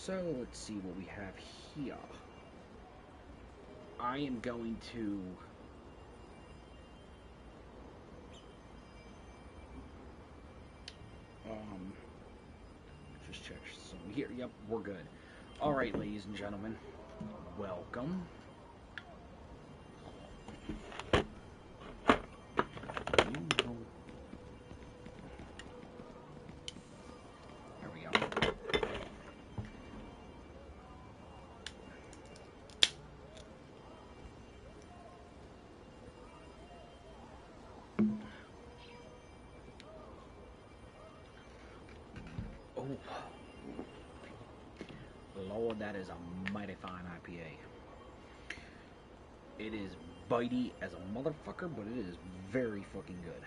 So let's see what we have here. I am going to just check some here. Yep, we're good. All right, ladies and gentlemen, welcome. There we go. Oh, Lord, that is a mighty fine IPA. It is bitey as a motherfucker, but it is very fucking good.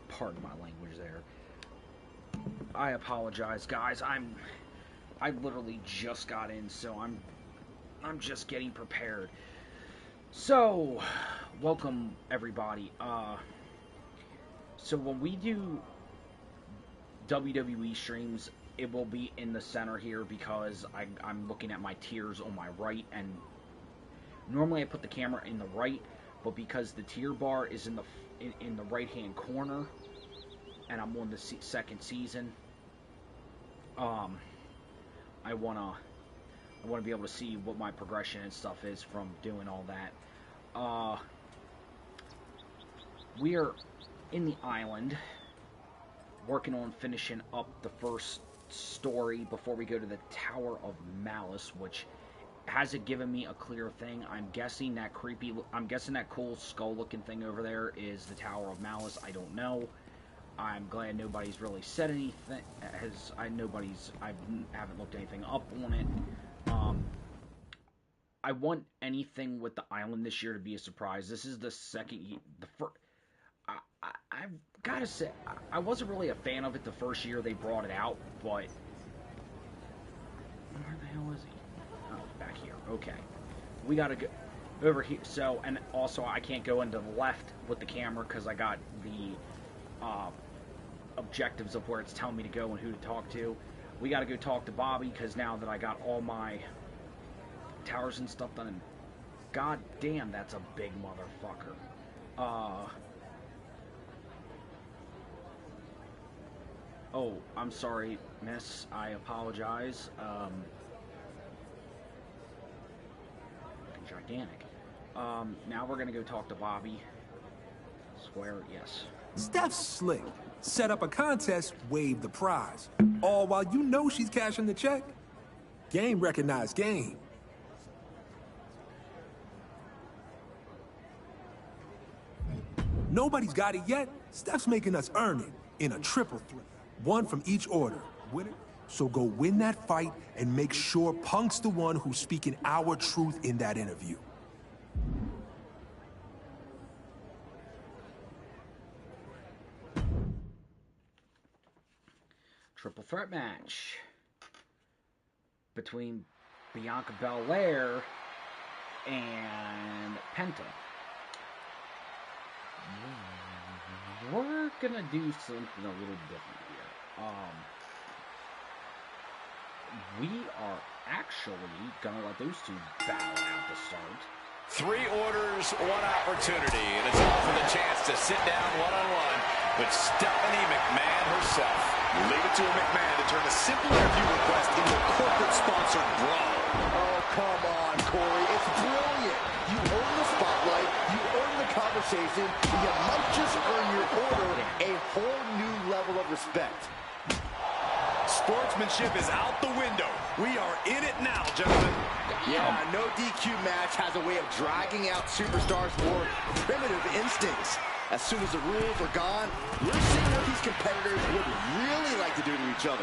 Pardon my language there. I apologize, guys. I literally just got in, so I'm just getting prepared. So, welcome everybody. So when we do WWE streams, it will be in the center here because I'm looking at my tiers on my right, and normally I put the camera in the right, but because the tier bar is in the right hand corner, and I'm on the second season, I wanna be able to see what my progression and stuff is from doing all that. We are in the island, working on finishing up the first story before we go to the Tower of Malice, which hasn't given me a clear thing. I'm guessing that cool skull-looking thing over there is the Tower of Malice. I don't know. I'm glad nobody's really said anything. I haven't looked anything up on it. I want anything with the island this year to be a surprise. This is the second, the first. I've got to say, I wasn't really a fan of it the first year they brought it out, but where the hell is he? Oh, back here. Okay, we gotta go over here. So, and also I can't go into the left with the camera because I got the objectives of where it's telling me to go and who to talk to. We got to go talk to Bobby because now that I got all my towers and stuff done, and god damn, that's a big motherfucker. Oh, I'm sorry, miss. I apologize. Gigantic. Now we're gonna go talk to Bobby. Square, yes. Steph's slick. Set up a contest, wave the prize. All while you know she's cashing the check. Game recognized game. Nobody's got it yet. Steph's making us earn it in a triple threat. One from each order. Win it? So go win that fight and make sure Punk's the one who's speaking our truth in that interview. Triple threat match between Bianca Belair and Penta. We're gonna do something a little different here. We are actually gonna let those two battle out to start. 3 orders, 1 opportunity, and it's all for the chance to sit down one-on-one with Stephanie McMahon herself. Leave it to a McMahon to turn a simple interview request into a corporate-sponsored brawl. Oh, come on, Corey. It's brilliant. You earn the spotlight, you earn the conversation, and you might just earn your order a whole new level of respect. Sportsmanship is out the window. We are in it now, gentlemen. Yeah, no DQ match has a way of dragging out superstars for primitive instincts. As soon as the rules are gone, we're seeing what these competitors would really like to do to each other.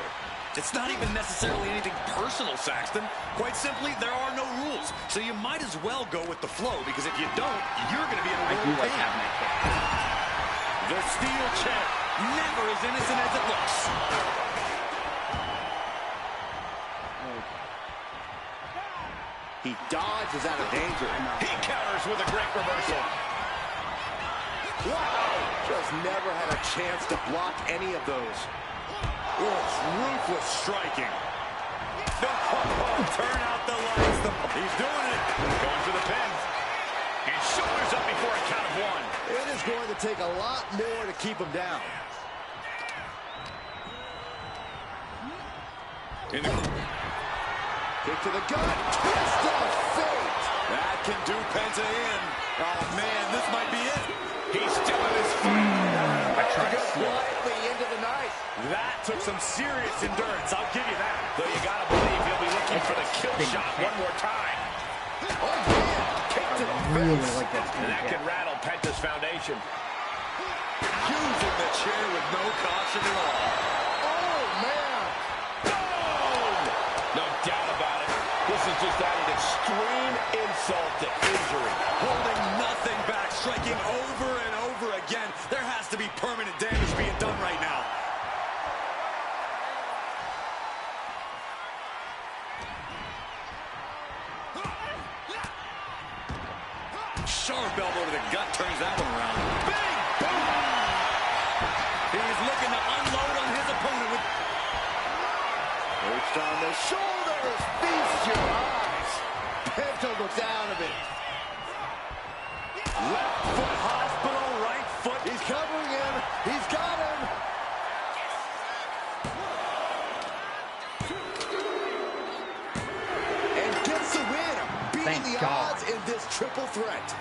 It's not even necessarily anything personal, Saxton. Quite simply, there are no rules. So you might as well go with the flow, because if you don't, you're going to be in a world of pain. The steel chair, never as innocent as it looks. He dodges out of danger. He counters with a great reversal. Wow! Just never had a chance to block any of those. It's ruthless striking. Turn out the lights. He's doing it. Going for the pin. And shoulders up before a count of one. It is going to take a lot more to keep him down. Kick to the gut. Twist of fate. That can do Penta in. Oh, man, this might be it. He's still in his feet. I tried to Goes slow. quietly into the night. That took some serious endurance. I'll give you that. Though you got to believe he'll be looking for the kill shot one more time. Oh, man. Kick to the Really face. like that. And that can rattle Penta's foundation. Using the chair with no caution at all. Oh, man. Boom! No doubt about it. This is just adding extreme insult to injury. Holding nothing back, striking over and over again. There has to be permanent damage being done right now. Sharp elbow to the gut turns that one around. Big boom! He's looking to unload on his opponent with... Perched on the shoulders. Feast your eyes. Penta looks out of it. Left foot hospital, right foot. He's covering him. He's got him. And gets the win. Beating Thank the God. odds in this triple threat.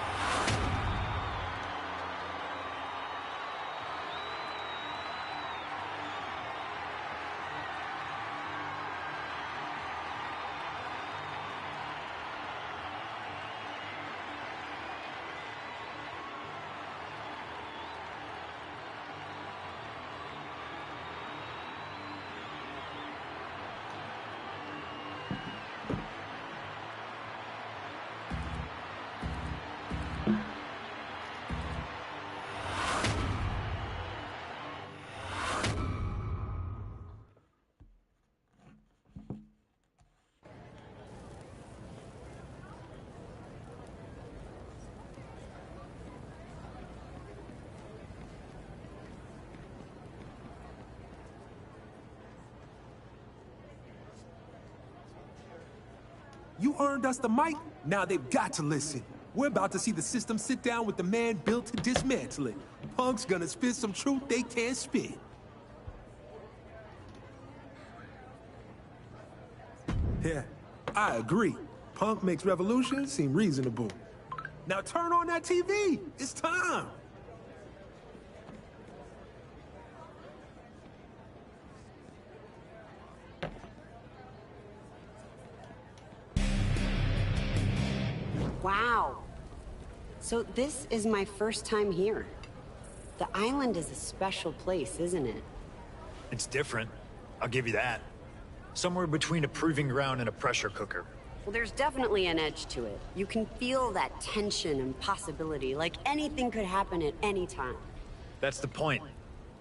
You earned us the mic, now they've got to listen. We're about to see the system sit down with the man built to dismantle it. Punk's gonna spit some truth they can't spit. Yeah, I agree. Punk makes Revolution seem reasonable. Now turn on that TV. It's time. Wow. So this is my first time here. The island is a special place, isn't it? It's different. I'll give you that. Somewhere between a proving ground and a pressure cooker. Well, there's definitely an edge to it. You can feel that tension and possibility, like anything could happen at any time. That's the point.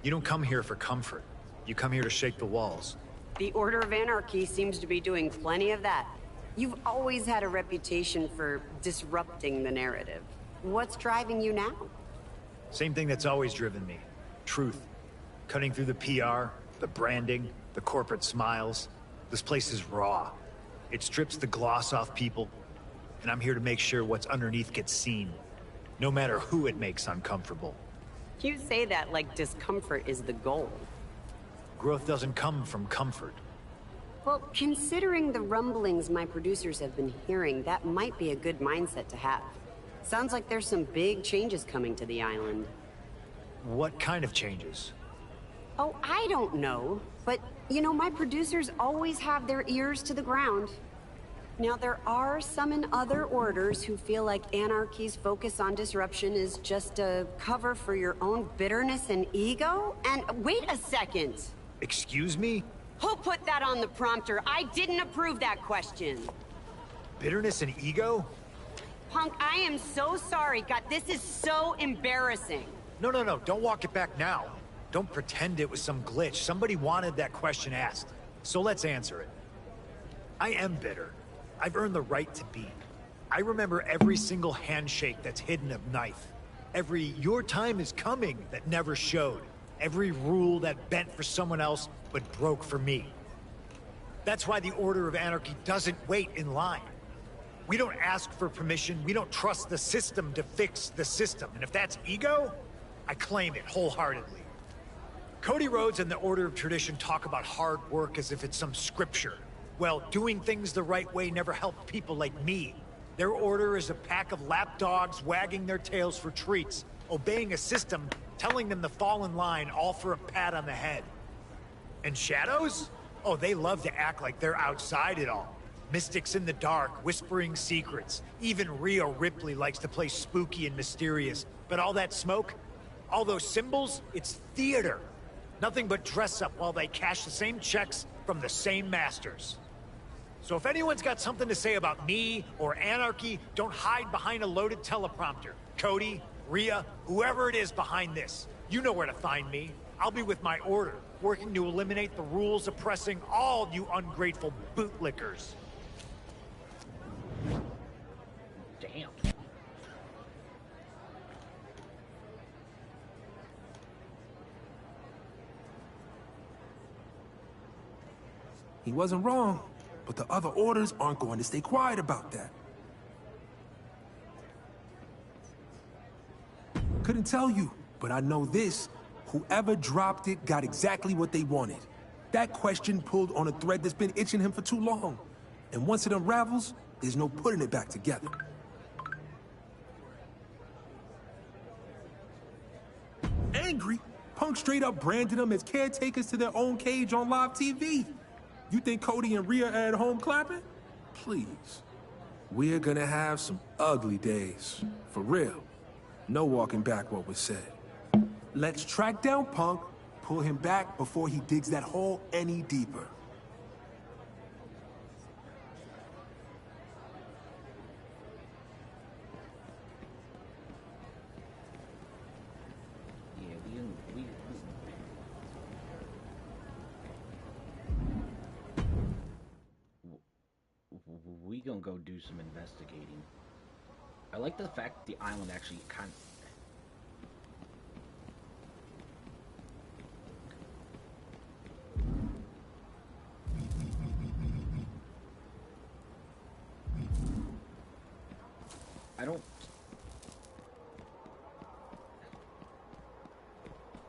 You don't come here for comfort. You come here to shake the walls. The Order of Anarchy seems to be doing plenty of that. You've always had a reputation for disrupting the narrative. What's driving you now? Same thing that's always driven me. Truth. Cutting through the PR, the branding, the corporate smiles. This place is raw. It strips the gloss off people, and I'm here to make sure what's underneath gets seen, no matter who it makes uncomfortable. You say that like discomfort is the goal. Growth doesn't come from comfort. Well, considering the rumblings my producers have been hearing, that might be a good mindset to have. Sounds like there's some big changes coming to the island. What kind of changes? Oh, I don't know. But, you know, my producers always have their ears to the ground. Now, there are some in other orders who feel like Anarchy's focus on disruption is just a cover for your own bitterness and ego. And wait a second! Excuse me? Who put that on the prompter? I didn't approve that question. Bitterness and ego? Punk, I am so sorry. God, this is so embarrassing. No, don't walk it back now. Don't pretend it was some glitch. Somebody wanted that question asked. So let's answer it. I am bitter. I've earned the right to be. I remember every single handshake that's hidden a knife. Every "your time is coming" that never showed. Every rule that bent for someone else but broke for me. That's why the Order of Anarchy doesn't wait in line. We don't ask for permission. We don't trust the system to fix the system. And if that's ego, I claim it wholeheartedly. Cody Rhodes and the Order of Tradition talk about hard work as if it's some scripture. Well, doing things the right way never helped people like me. Their order is a pack of lapdogs wagging their tails for treats, obeying a system, telling them to fall in line, all for a pat on the head. And Shadows? Oh, they love to act like they're outside it all. Mystics in the dark, whispering secrets. Even Rhea Ripley likes to play spooky and mysterious. But all that smoke, all those symbols, it's theater. Nothing but dress up while they cash the same checks from the same masters. So if anyone's got something to say about me or Anarchy, don't hide behind a loaded teleprompter. Cody, Rhea, whoever it is behind this, you know where to find me. I'll be with my order, working to eliminate the rules oppressing all you ungrateful bootlickers. Damn. He wasn't wrong, but the other orders aren't going to stay quiet about that. Couldn't tell you, but I know this. Whoever dropped it got exactly what they wanted. That question pulled on a thread that's been itching him for too long. And once it unravels, there's no putting it back together. Angry, Punk straight up branded them as caretakers to their own cage on live TV. You think Cody and Rhea are at home clapping? Please. We're gonna have some ugly days. For real. No walking back what was said. Let's track down Punk, pull him back before he digs that hole any deeper. Yeah, we gonna go do some investigating. I like the fact the island actually kind of...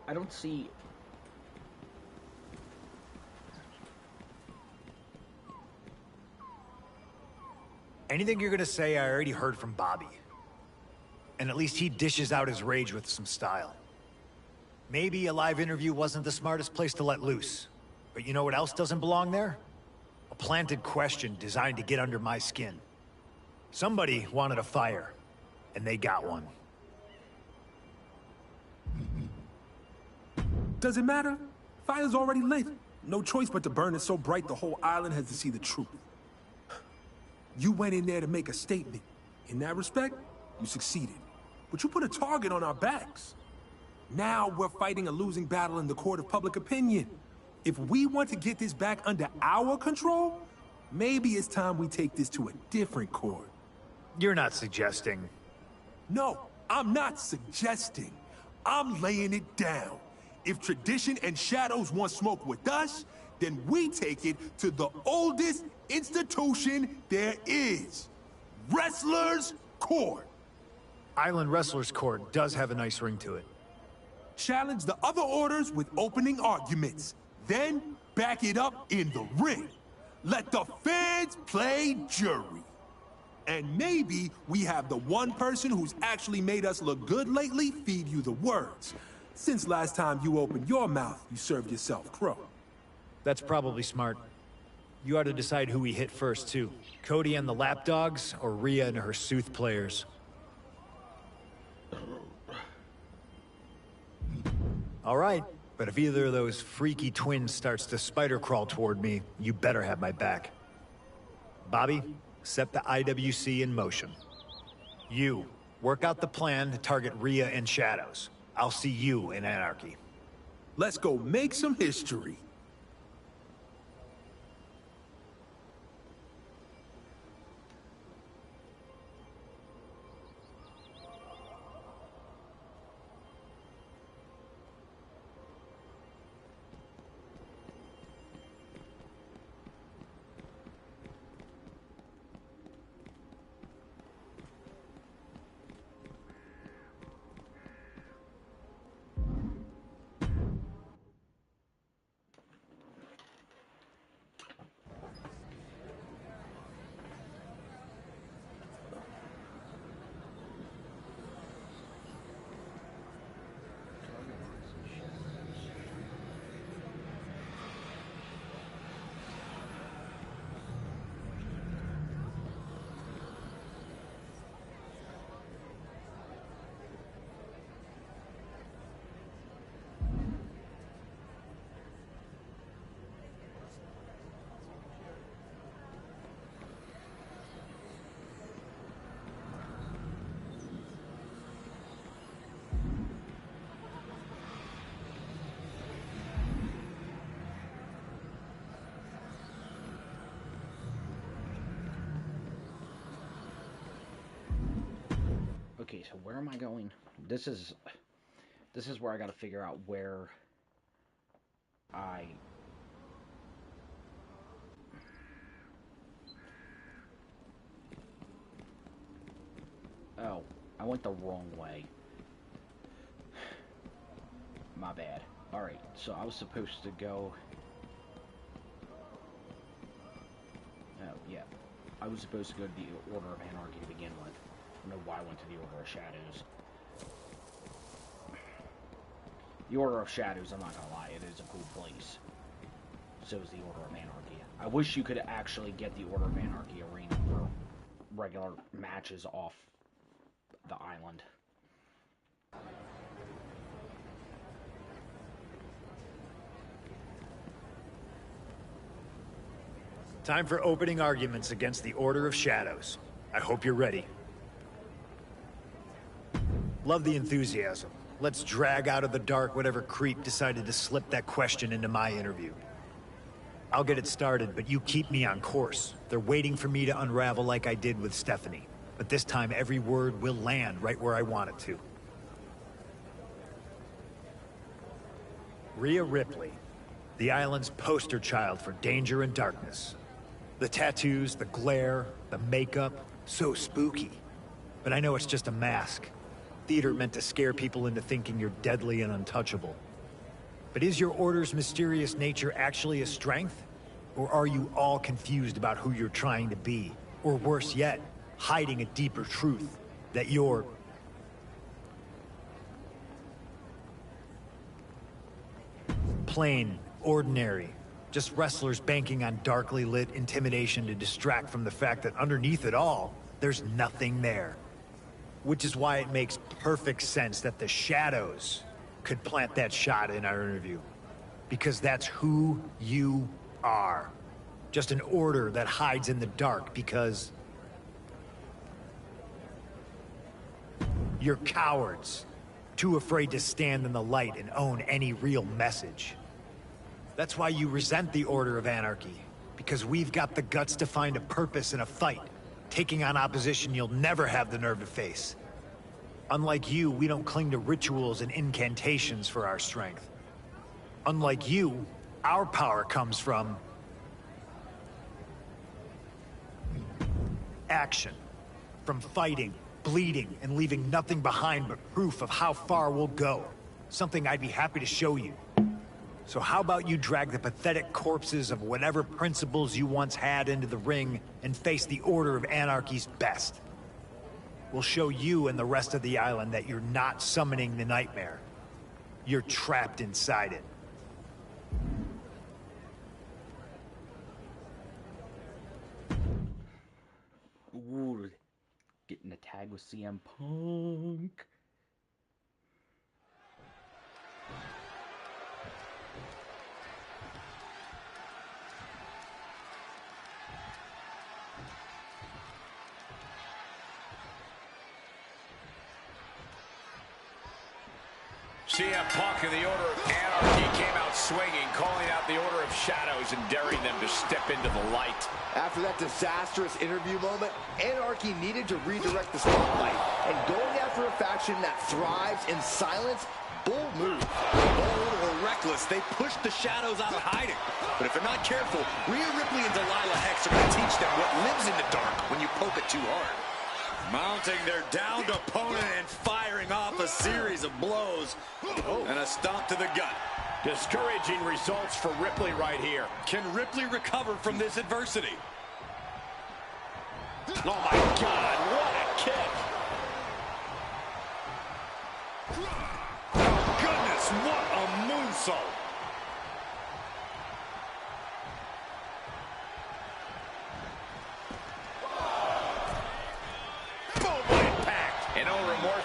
I don't see... Anything you're gonna say, I already heard from Bobby. And at least he dishes out his rage with some style. Maybe a live interview wasn't the smartest place to let loose. But you know what else doesn't belong there? A planted question designed to get under my skin. Somebody wanted a fire, and they got one. Does it matter? Fire's already lit. No choice but to burn it so bright the whole island has to see the truth. You went in there to make a statement. In that respect, you succeeded. But you put a target on our backs. Now we're fighting a losing battle in the court of public opinion. If we want to get this back under our control, maybe it's time we take this to a different court. You're not suggesting... No, I'm not suggesting. I'm laying it down. If Tradition and Shadows want smoke with us, then we take it to the oldest institution there is. Wrestlers Court. Island Wrestlers Court does have a nice ring to it. Challenge the other orders with opening arguments. Then back it up in the ring. Let the fans play jury. And maybe we have the one person who's actually made us look good lately feed you the words. Since last time you opened your mouth, you served yourself crow. That's probably smart. You ought to decide who we hit first, too. Cody and the lapdogs, or Rhea and her sooth players. All right, but if either of those freaky twins starts to spider crawl toward me, you better have my back. Bobby, set the IWC in motion. You, work out the plan to target Rhea and Shadows. I'll see you in Anarchy. Let's go make some history. Okay, so where am I going? This is where I got to figure out where I... Oh, I went the wrong way. My bad. Alright, so I was supposed to go... Oh, yeah. I was supposed to go to the Order of Anarchy to begin with. I don't know why I went to the Order of Shadows. The Order of Shadows, I'm not gonna lie, it is a cool place. So is the Order of Anarchy. I wish you could actually get the Order of Anarchy arena for regular matches off the island. Time for opening arguments against the Order of Shadows. I hope you're ready. Love the enthusiasm. Let's drag out of the dark whatever creep decided to slip that question into my interview. I'll get it started, but you keep me on course. They're waiting for me to unravel like I did with Stephanie. But this time, every word will land right where I want it to. Rhea Ripley, the island's poster child for danger and darkness. The tattoos, the glare, the makeup, so spooky. But I know it's just a mask. Theater meant to scare people into thinking you're deadly and untouchable. But is your Order's mysterious nature actually a strength? Or are you all confused about who you're trying to be? Or worse yet, hiding a deeper truth, that you're... plain, ordinary, just wrestlers banking on darkly lit intimidation to distract from the fact that underneath it all, there's nothing there. Which is why it makes perfect sense that the Shadows could plant that shot in our interview. Because that's who you are. Just an order that hides in the dark because... you're cowards. Too afraid to stand in the light and own any real message. That's why you resent the Order of Anarchy. Because we've got the guts to find a purpose in a fight. Taking on opposition you'll never have the nerve to face. Unlike you, we don't cling to rituals and incantations for our strength. Unlike you, our power comes from... action. From fighting, bleeding, and leaving nothing behind but proof of how far we'll go. Something I'd be happy to show you. So how about you drag the pathetic corpses of whatever principles you once had into the ring and face the Order of Anarchy's best? We'll show you and the rest of the island that you're not summoning the nightmare. You're trapped inside it. Ooh, getting a tag with CM Punk. CM Punk and the Order of Anarchy came out swinging, calling out the Order of Shadows and daring them to step into the light. After that disastrous interview moment, Anarchy needed to redirect the spotlight. And going after a faction that thrives in silence, bold move. Bold or reckless, they pushed the Shadows out of hiding. But if they're not careful, Rhea Ripley and Delilah Hex are going to teach them what lives in the dark when you poke it too hard. Mounting their downed opponent and firing off a series of blows. And a stomp to the gut. Discouraging results for Ripley right here. Can Ripley recover from this adversity? Oh my God, what a kick! Oh goodness, what a moonsault!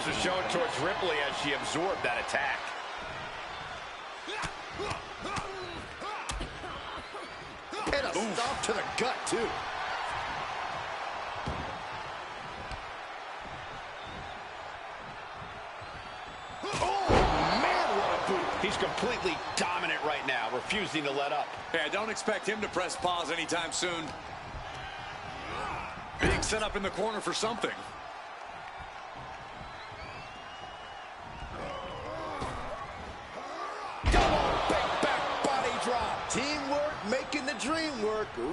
Was shown towards Ripley as she absorbed that attack. And a stomp to the gut, too. Oh, man, what a boot. He's completely dominant right now, refusing to let up. Yeah, don't expect him to press pause anytime soon. Being set up in the corner for something.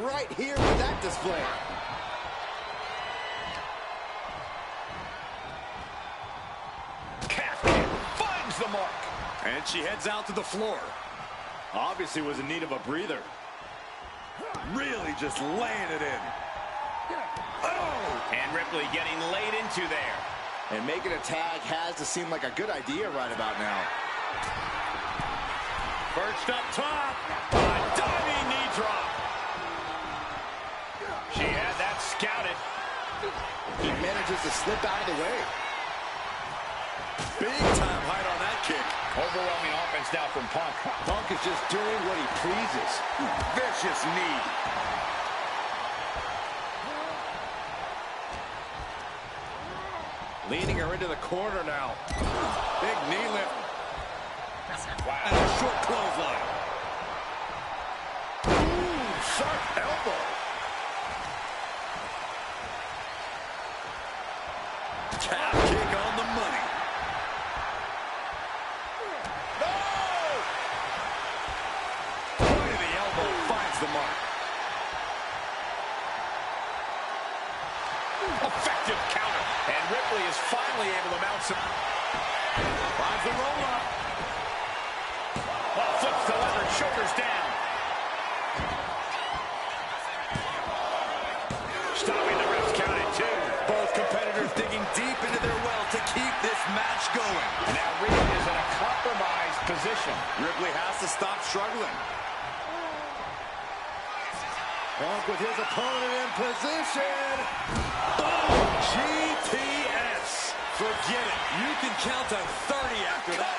right here with that display. Calf kick finds the mark. And she heads out to the floor. Obviously was in need of a breather. Really just laying it in. Oh! And Ripley getting laid into there. And making a tag has to seem like a good idea right about now. Perched up top. A diving knee drop. She had that scouted. He manages to slip out of the way. Big time height on that kick. Overwhelming offense now from Punk. Punk is just doing what he pleases. Vicious knee. Leading her into the corner now. Big knee lift. Wow. And a short clothesline. Ooh, sharp elbow. Calf kick on the money. No! Point of the elbow finds the mark. Effective counter. And Ripley is finally able to mount some. Finds the roll-up. Oh, flips the lever, shoulders down. Stopping the ref's count at 2. Both competitors digging deep into their well to keep this match going. Now Rhea is in a compromised position. Ripley has to stop struggling. Punk with his opponent in position. Boom! GTS. Forget it. You can count to 30 after that.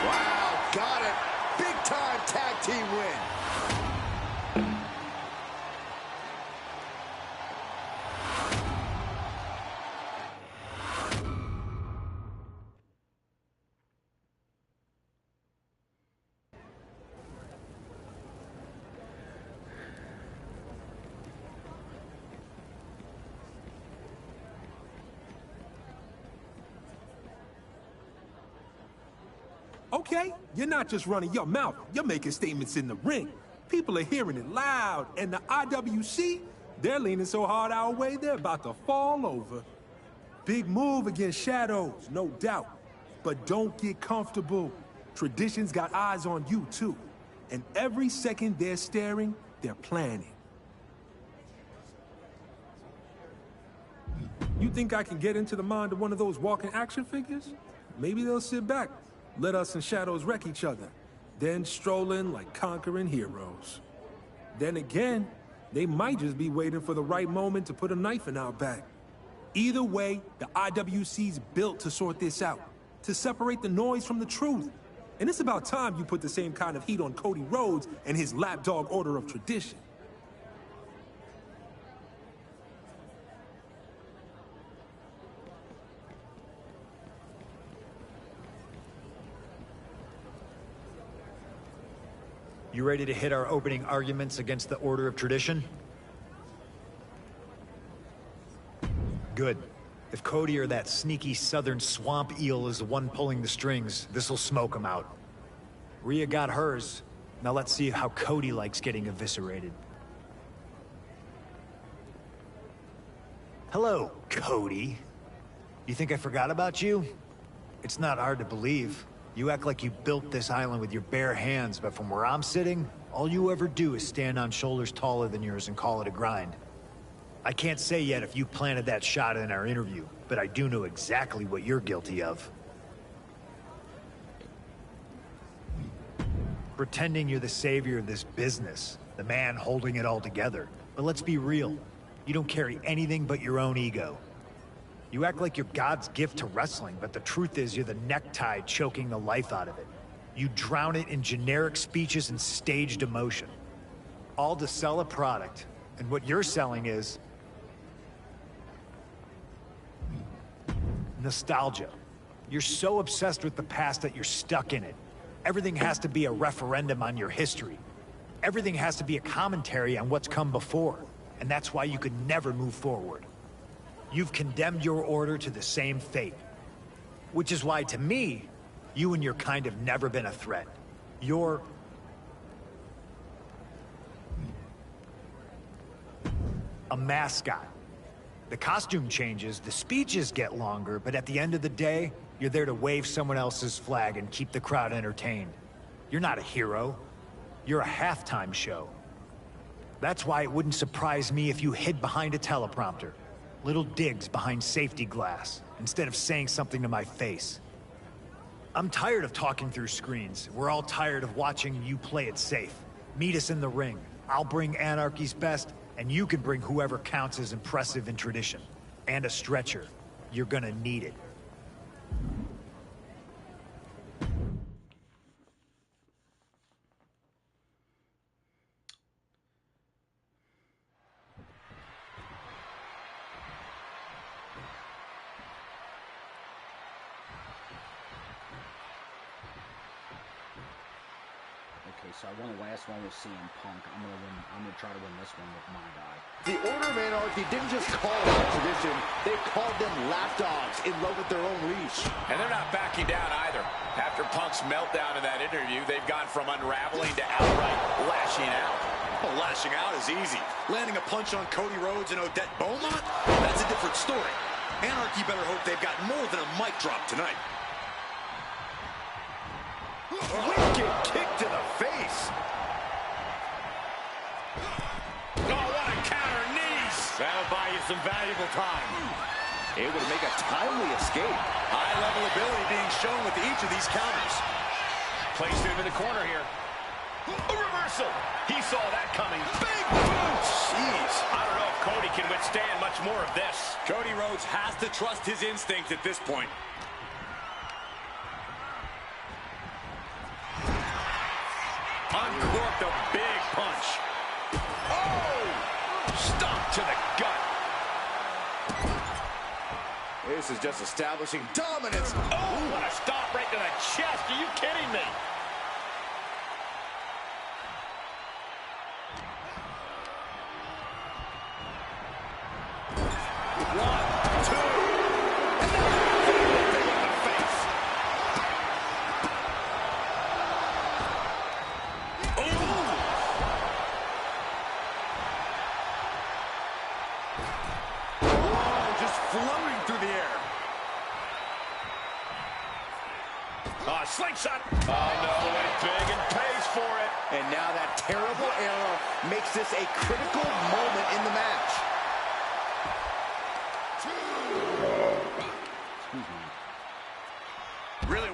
Wow, got it. Big time tag team win. Okay, you're not just running your mouth, you're making statements in the ring. People are hearing it loud, and the IWC, they're leaning so hard our way, they're about to fall over. Big move against Shadows, no doubt. But don't get comfortable. Tradition's got eyes on you, too. And every second they're staring, they're planning. You think I can get into the mind of one of those walking action figures? Maybe they'll sit back, let us and Shadows wreck each other, then stroll in like conquering heroes. Then again, they might just be waiting for the right moment to put a knife in our back. Either way, the IWC's built to sort this out, to separate the noise from the truth. And it's about time you put the same kind of heat on Cody Rhodes and his lapdog Order of Tradition. You ready to hit our opening arguments against the Order of Tradition? Good. If Cody or that sneaky southern swamp eel is the one pulling the strings, this'll smoke him out. Rhea got hers. Now let's see how Cody likes getting eviscerated. Hello, Cody. You think I forgot about you? It's not hard to believe. You act like you built this island with your bare hands, but from where I'm sitting, all you ever do is stand on shoulders taller than yours and call it a grind. I can't say yet if you planted that shot in our interview, but I do know exactly what you're guilty of. Pretending you're the savior of this business, the man holding it all together. But let's be real, you don't carry anything but your own ego. You act like you're God's gift to wrestling, but the truth is you're the necktie choking the life out of it. You drown it in generic speeches and staged emotion. All to sell a product, and what you're selling is nostalgia. You're so obsessed with the past that you're stuck in it. Everything has to be a referendum on your history. Everything has to be a commentary on what's come before, and that's why you could never move forward. You've condemned your order to the same fate. Which is why, to me, you and your kind have never been a threat. You're a mascot. The costume changes, the speeches get longer, but at the end of the day, you're there to wave someone else's flag and keep the crowd entertained. You're not a hero. You're a halftime show. That's why it wouldn't surprise me if you hid behind a teleprompter. Little digs behind safety glass, instead of saying something to my face. I'm tired of talking through screens. We're all tired of watching you play it safe. Meet us in the ring. I'll bring Anarchy's best, and you can bring whoever counts as impressive in tradition. And a stretcher. You're gonna need it. Okay, so I won the last one with CM Punk. I'm gonna try to win this one with my guy. The Order of Anarchy didn't just call out tradition, they called them lapdogs in love with their own leash. And they're not backing down either. After Punk's meltdown in that interview, they've gone from unraveling to outright lashing out. Well, lashing out is easy. Landing a punch on Cody Rhodes and Odette Beaumont? That's a different story. Anarchy better hope they've got more than a mic drop tonight. Wicked kick to the face. Oh, what a counter knees. That'll buy you some valuable time. Able to make a timely escape. High-level ability being shown with each of these counters. Placed him in the corner here. A reversal. He saw that coming. Big boot! Jeez. I don't know if Cody can withstand much more of this. Cody Rhodes has to trust his instincts at this point. Uncorked a big punch. Oh! Stomp to the gut. This is just establishing dominance. Oh, what a stomp right to the chest. Are you kidding me? One, two. And then in the face. Oh, just floating through the air. Slingshot. Oh, no, it's big and pays for it. And now that terrible error makes this a critical moment in the match. Excuse me. Really?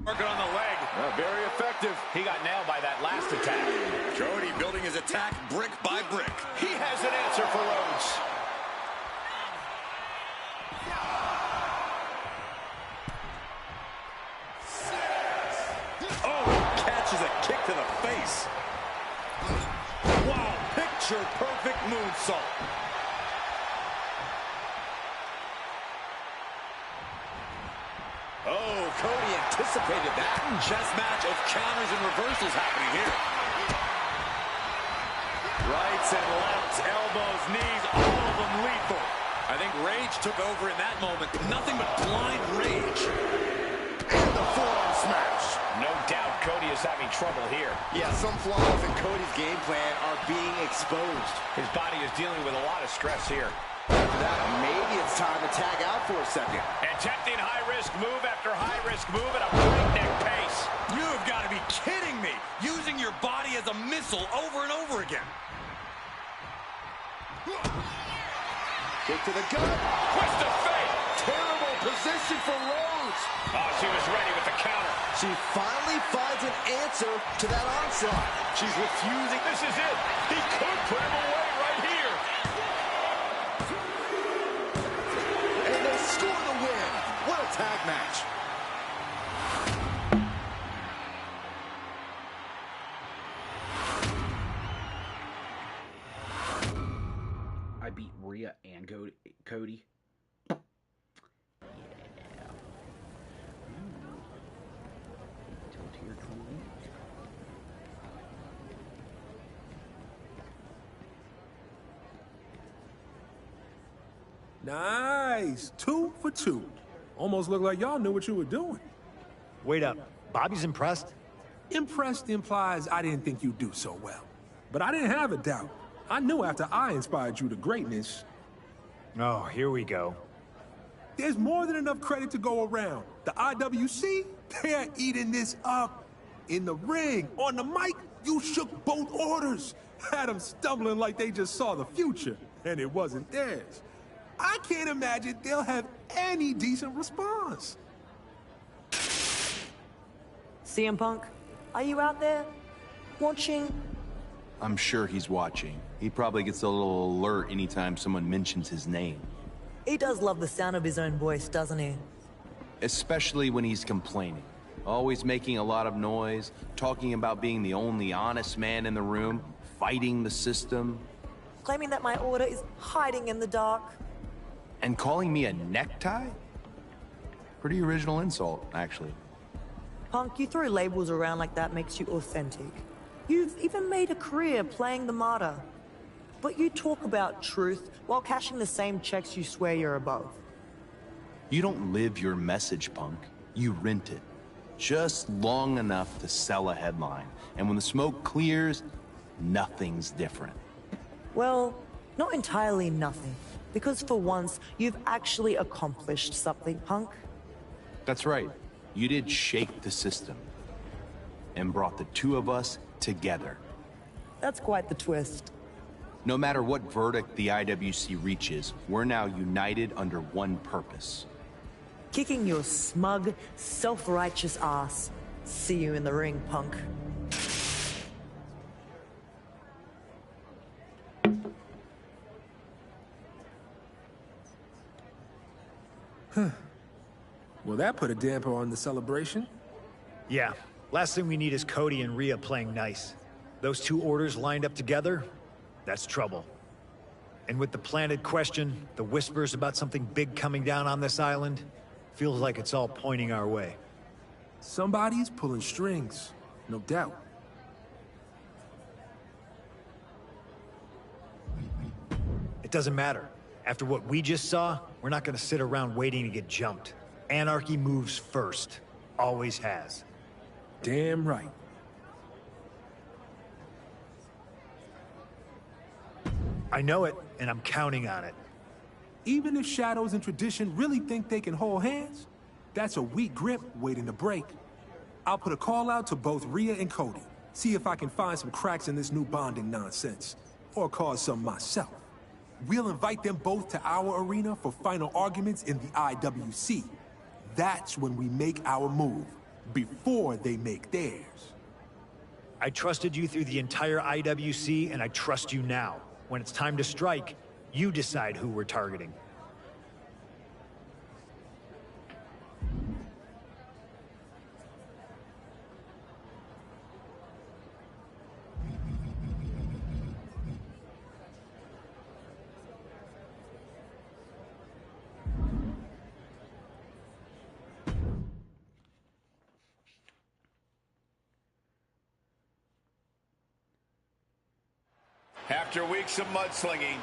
Working on the leg. Very effective. He got nailed by that last attack. Cody building his attack brick by brick. He has an answer for Rhodes. Oh, catches a kick to the face. Wow, picture perfect moonsault. Oh, Cody anticipated that. Chess match of counters and reversals happening here. Rights and lefts, elbows, knees, all of them lethal. I think rage took over in that moment. Nothing but blind rage. And the forearm smash. No doubt Cody is having trouble here. Yeah, some flaws in Cody's game plan are being exposed. His body is dealing with a lot of stress here. After that, maybe it's time to tag out for a second. Attempting high-risk move after high-risk move at a breakneck pace. You've got to be kidding me. Using your body as a missile over and over again. Kick to the gut. Twist of fate. Terrible position for Rhodes. Oh, she was ready with the counter. She finally finds an answer to that onslaught. She's refusing. This is it. He could put him away right here. And they score the win. What a tag match. I beat Rhea and Cody. Yeah. Nice. 2 for 2. Almost looked like y'all knew what you were doing. Wait up. Bobby's impressed? Impressed implies I didn't think you'd do so well. But I didn't have a doubt. I knew after I inspired you to greatness. Oh, here we go. There's more than enough credit to go around. The IWC, they're eating this up. In the ring, on the mic, you shook both orders. Had them stumbling like they just saw the future, and it wasn't theirs. I can't imagine they'll have any decent response. CM Punk, are you out there? Watching? I'm sure he's watching. He probably gets a little alert anytime someone mentions his name. He does love the sound of his own voice, doesn't he? Especially when he's complaining. Always making a lot of noise, talking about being the only honest man in the room, fighting the system. Claiming that my order is hiding in the dark. And calling me a necktie? Pretty original insult, actually. Punk, you throw labels around like that makes you authentic. You've even made a career playing the martyr. But you talk about truth while cashing the same checks you swear you're above. You don't live your message, Punk. You rent it. Just long enough to sell a headline. And when the smoke clears, nothing's different. Well, not entirely nothing. Because for once, you've actually accomplished something, Punk. That's right. You did shake the system. And brought the two of us together. That's quite the twist. No matter what verdict the IWC reaches, we're now united under one purpose. Kicking your smug, self-righteous ass. See you in the ring, Punk. Well, that put a damper on the celebration. Yeah. Last thing we need is Cody and Rhea playing nice. Those two orders lined up together, that's trouble. And with the planted question, the whispers about something big coming down on this island, feels like it's all pointing our way. Somebody's pulling strings, no doubt. It doesn't matter. After what we just saw, we're not gonna sit around waiting to get jumped. Anarchy moves first. Always has. Damn right. I know it, and I'm counting on it. Even if Shadows and Tradition really think they can hold hands, that's a weak grip waiting to break. I'll put a call out to both Rhea and Cody. See if I can find some cracks in this new bonding nonsense. Or cause some myself. We'll invite them both to our arena for final arguments in the IWC. That's when we make our move. Before they make theirs. I trusted you through the entire IWC, and I trust you now. When it's time to strike, you decide who we're targeting. After weeks of mudslinging,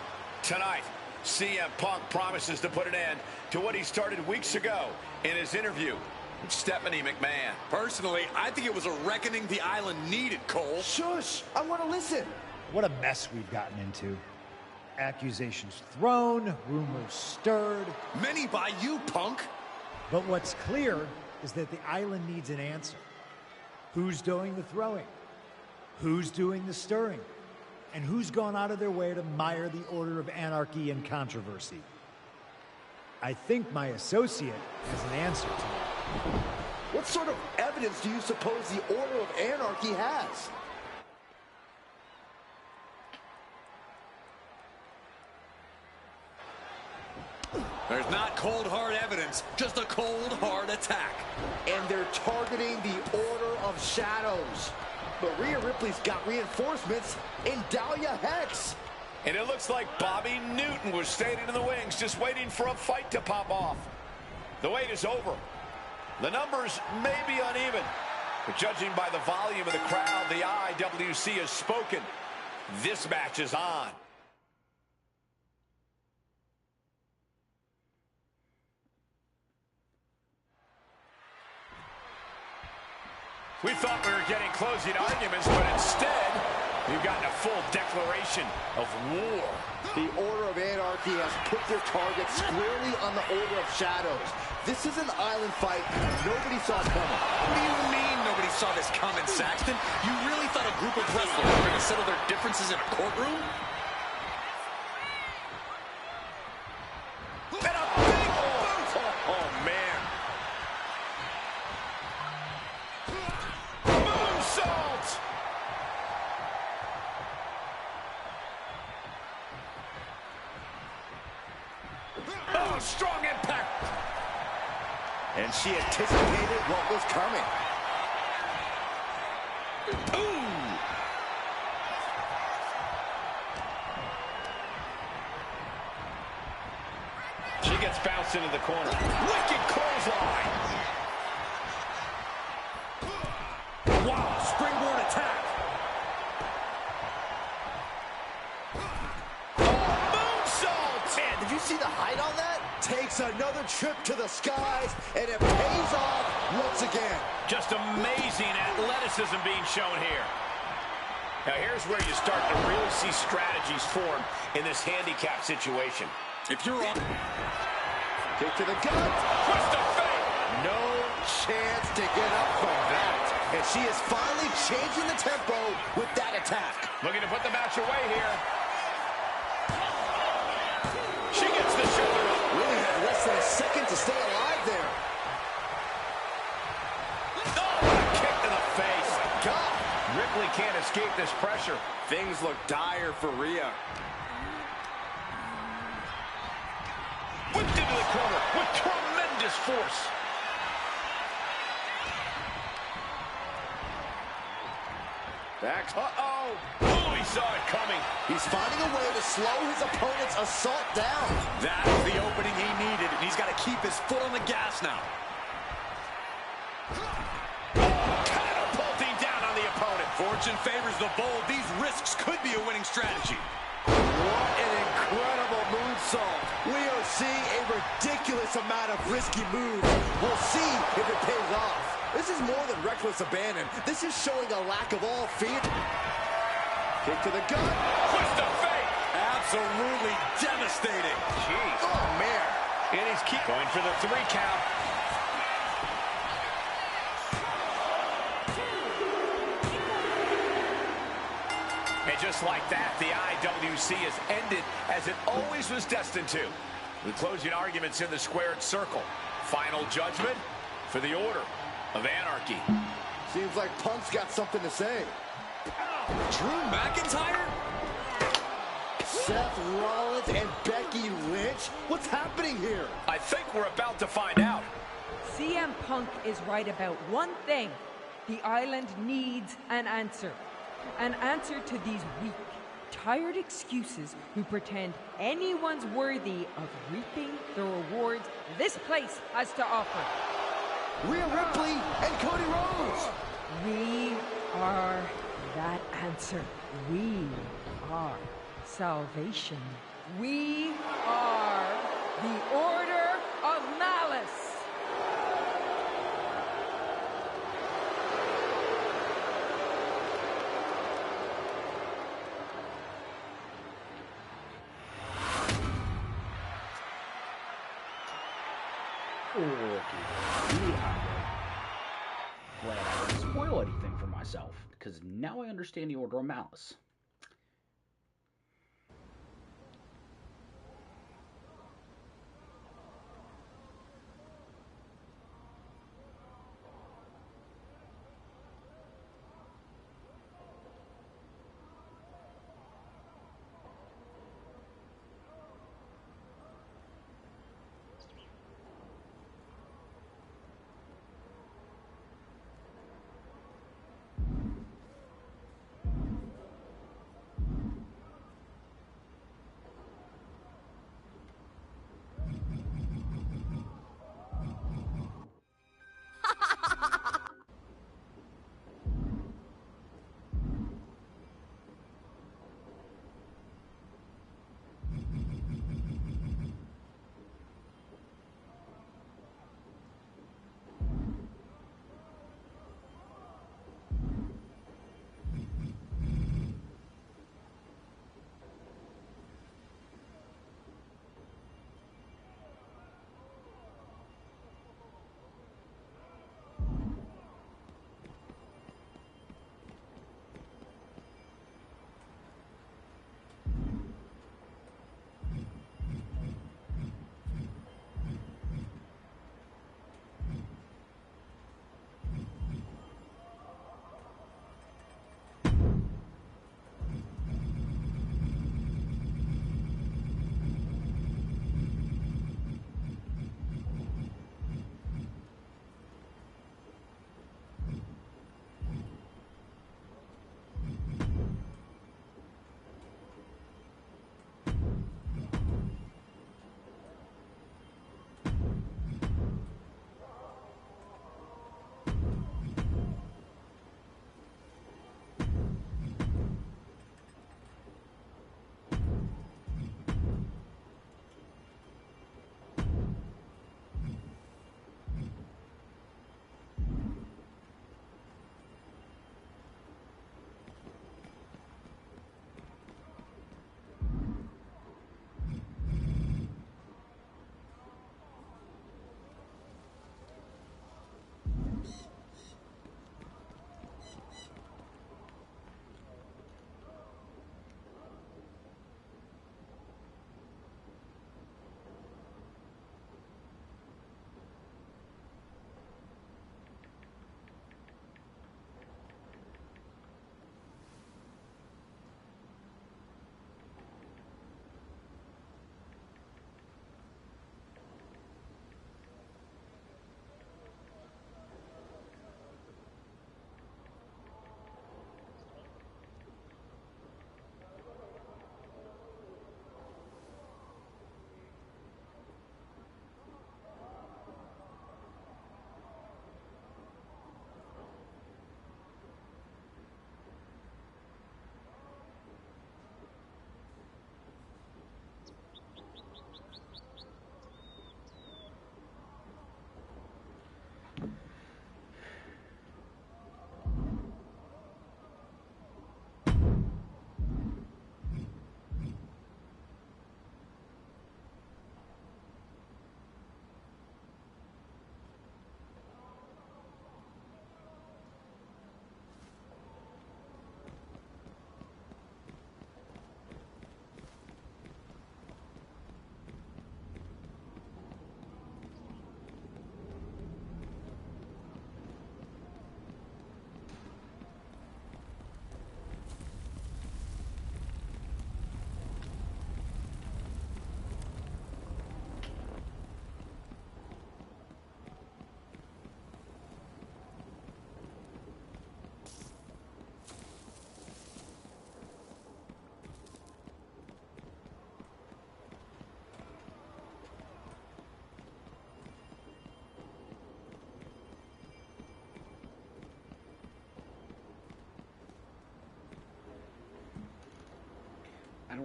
tonight, CM Punk promises to put an end to what he started weeks ago in his interview with Stephanie McMahon. Personally, I think it was a reckoning the island needed, Cole. Shush! I want to listen. What a mess we've gotten into. Accusations thrown, rumors stirred. Many by you, Punk. But what's clear is that the island needs an answer. Who's doing the throwing? Who's doing the stirring? And who's gone out of their way to mire the Order of Anarchy and controversy? I think my associate has an answer to that. What sort of evidence do you suppose the Order of Anarchy has? There's not cold, hard evidence, just a cold, hard attack. And they're targeting the Order of Shadows. But Rhea Ripley's got reinforcements in Dahlia Hex. And it looks like Bobby Newton was standing in the wings, just waiting for a fight to pop off. The wait is over. The numbers may be uneven, but judging by the volume of the crowd, the IWC has spoken. This match is on. We thought we were getting closing arguments, but instead, we've gotten a full declaration of war. The Order of Anarchy has put their target squarely on the Order of Shadows. This is an island fight nobody saw coming. What do you mean nobody saw this coming, Saxton? You really thought a group of wrestlers were going to settle their differences in a courtroom? And a big boot! Oh, man. Moonsault! Oh, strong impact! And she anticipated what was coming. Ooh! She gets bounced into the corner. Wicked clothesline! Wow, springboard attack! Oh, moonsault! Man, did you see the height on that? Takes another trip to the skies, and it pays off once again. Just amazing athleticism being shown here. Now here's where you start to really see strategies form in this handicap situation. If you're on... Kick to the gut. Twist of fate. No chance to get up from that. And she is finally changing the tempo with that attack. Looking to put the match away here. She gets the shoulder up. Really had less than a second to stay alive there. Oh, what a kick to the face. God. Ripley can't escape this pressure. Things look dire for Rhea. Whipped into the corner with tremendous force. Back. Uh-oh. Oh, he saw it coming. He's finding a way to slow his opponent's assault down. That is the opening he needed, and he's got to keep his foot on the gas now. Catapulting down on the opponent. Fortune favors the bold. These risks could be a winning strategy. What an incredible moonsault. We are seeing a ridiculous amount of risky moves. We'll see if it pays off. This is more than reckless abandon. This is showing a lack of all fear. Kick to the gut. Twist of fate. Absolutely devastating. Jeez. Oh, man. And he's going for the 3 count. And just like that, the IWC has ended as it always was destined to. The closing arguments in the squared circle. Final judgment for the Order of Anarchy. Seems like Punk's got something to say. Drew McIntyre? Seth Rollins and Becky Lynch? What's happening here? I think we're about to find out. CM Punk is right about one thing. The island needs an answer. An answer to these weak, tired excuses who pretend anyone's worthy of reaping the rewards this place has to offer. Rhea Ripley and Cody Rhodes. We are that answer. We are salvation. We are the Order of Malice. Glad I didn't spoil anything for myself, because now I understand the Order of Malice.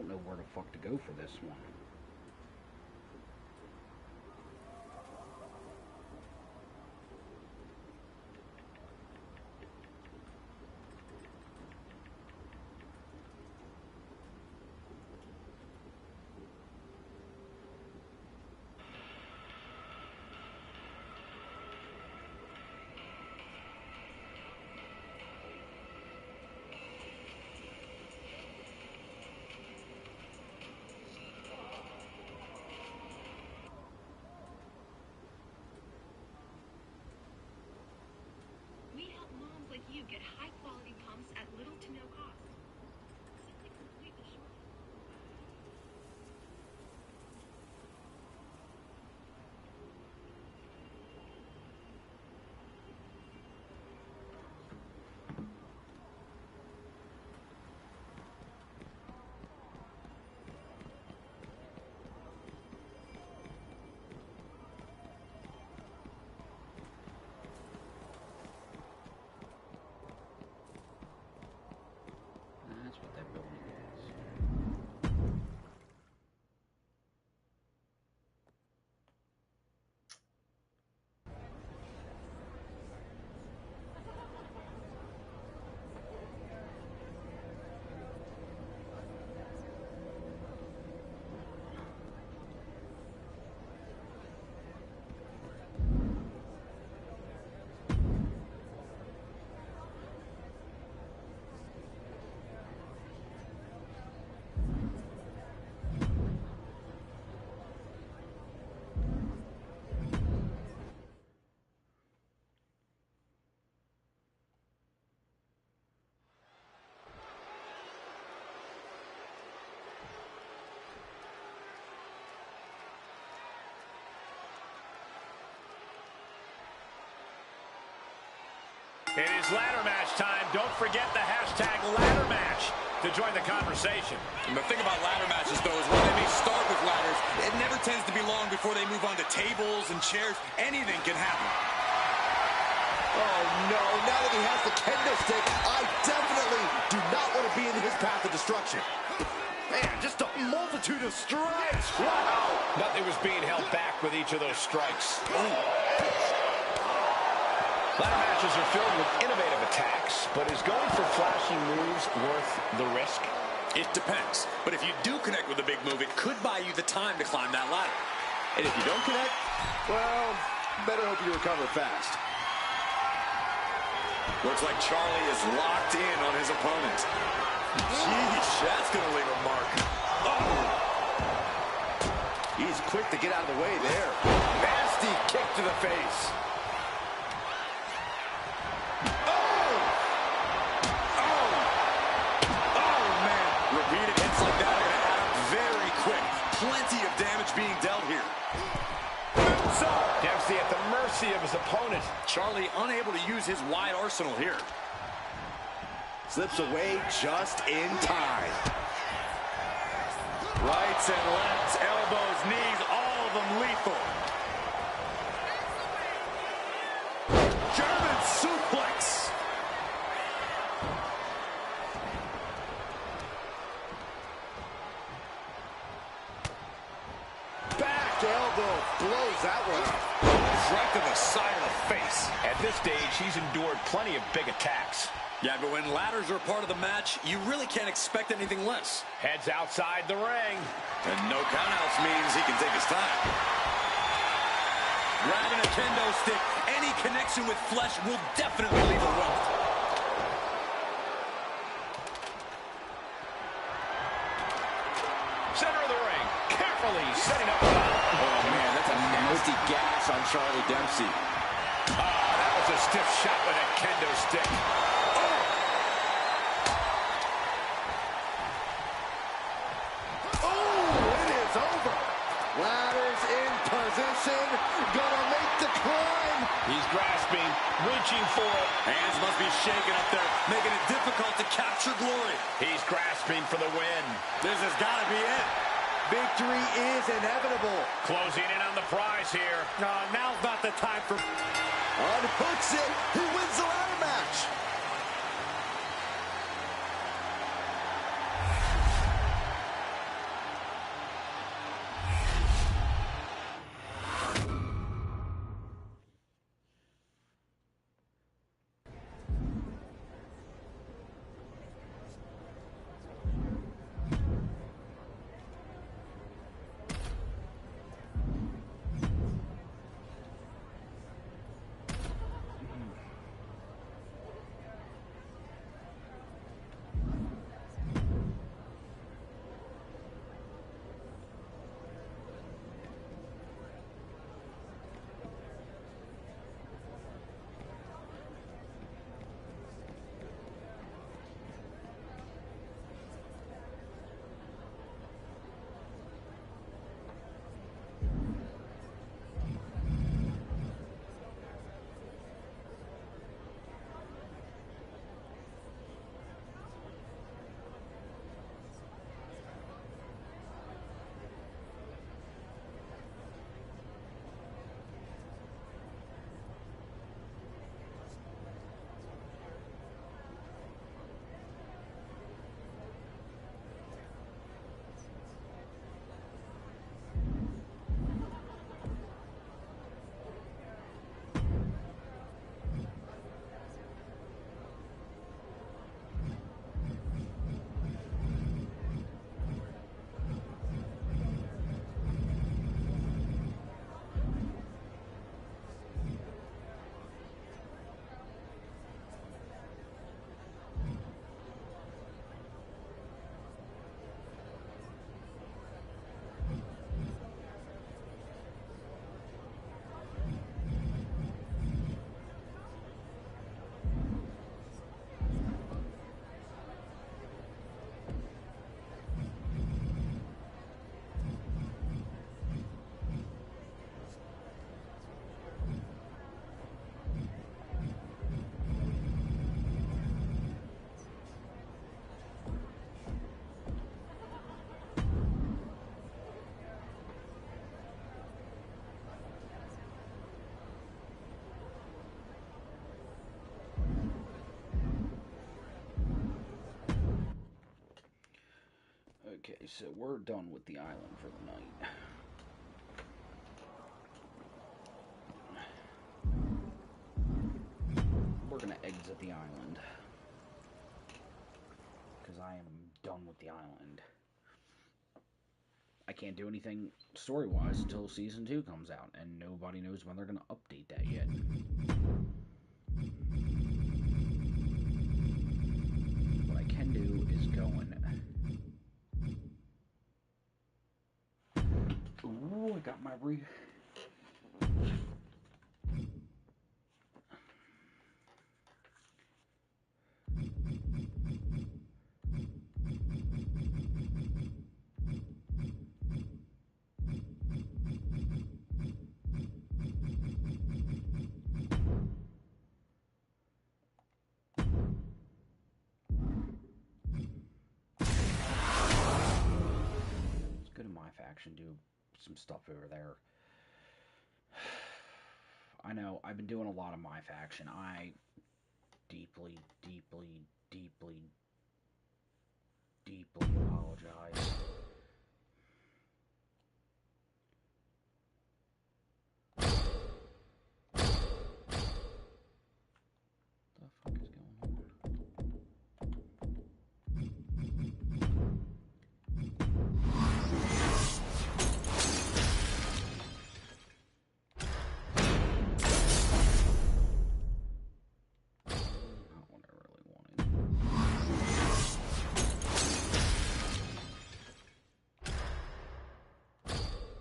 don't know where the fuck to go for this one. You get high-quality pumps at little to no cost. Simply complete the short. That's what that building is. It is ladder match time. Don't forget the hashtag ladder match to join the conversation. And the thing about ladder matches, though, is while they may start with ladders, it never tends to be long before they move on to tables and chairs. Anything can happen. Oh, no. Now that he has the kendo stick, I definitely do not want to be in his path of destruction. Man, just a multitude of strikes. Wow. Nothing was being held back with each of those strikes. Ladder matches are filled with innovative attacks, but is going for flashy moves worth the risk? It depends. But if you do connect with a big move, it could buy you the time to climb that ladder. And if you don't connect, well, better hope you recover fast. Looks like Charlie is locked in on his opponent. Jeez, that's going to leave a mark. Oh! He's quick to get out of the way there. Nasty kick to the face. Repeated hits like that are going to add up very quick. Plenty of damage being dealt here. Dempsey at the mercy of his opponent. Charlie unable to use his wide arsenal here. Slips away just in time. Rights and lefts, elbows, knees, all of them lethal. German suplex. Elbow blows that one up. Right to the side of the face. At this stage, he's endured plenty of big attacks. Yeah, but when ladders are part of the match, you really can't expect anything less. Heads outside the ring. And no countouts means he can take his time. Grabbing a kendo stick, any connection with flesh will definitely leave a welt. Center of the ring, carefully setting up. Oh, man, that's a nasty gash on Charlie Dempsey. That was a stiff shot with a kendo stick. Oh, it is over. Ladders in position, gonna make the climb. He's grasping, reaching for it. Hands must be shaking up there, making it difficult to capture glory. He's grasping for the win. This has got to be it. Victory is inevitable. Closing in on the prize here. Now's not the time for... Unhooks it. Who wins the ladder match? Okay, so we're done with the island for the night. We're gonna exit the island. Because I am done with the island. I can't do anything story-wise until Season 2 comes out, and nobody knows when they're gonna update that yet. What I can do is go and... Ooh, I got my Let's go to my faction, do some stuff over there. I know, I've been doing a lot of my faction. I deeply, deeply, deeply, deeply apologize. What the fuck is going on? Not what I really wanted.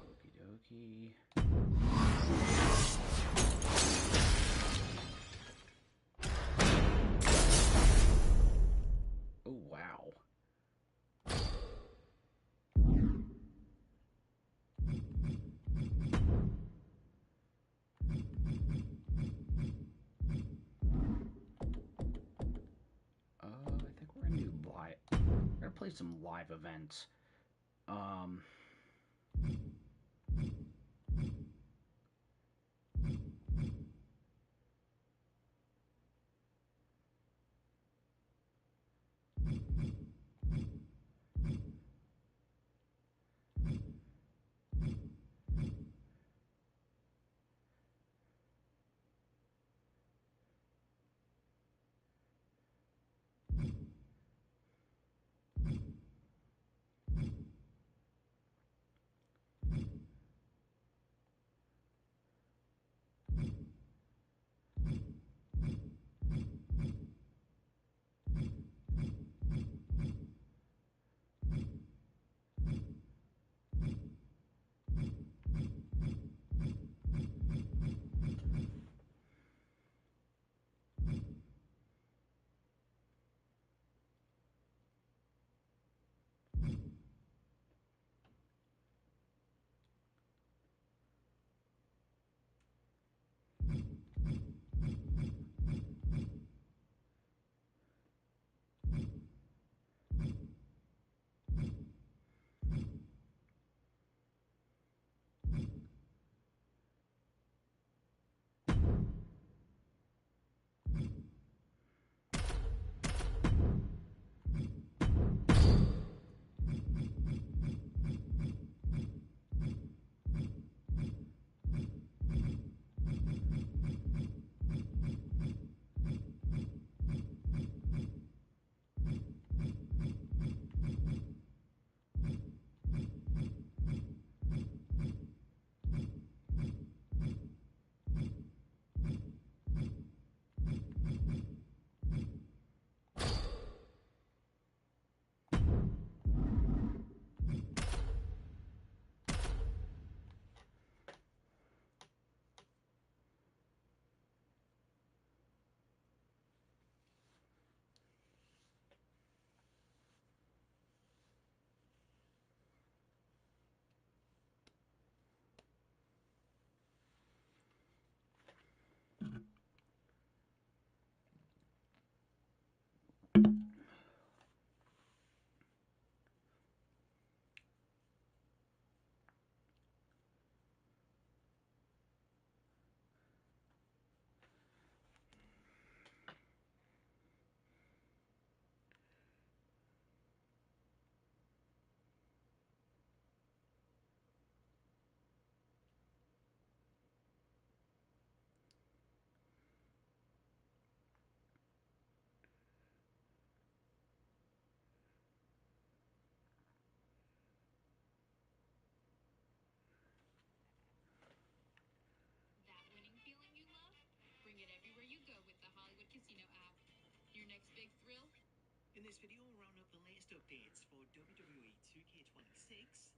Okie dokie. Oh, wow. I think we're gonna do live. We're gonna play some live events. big thrill? In this video, we'll round up the latest updates for WWE 2K26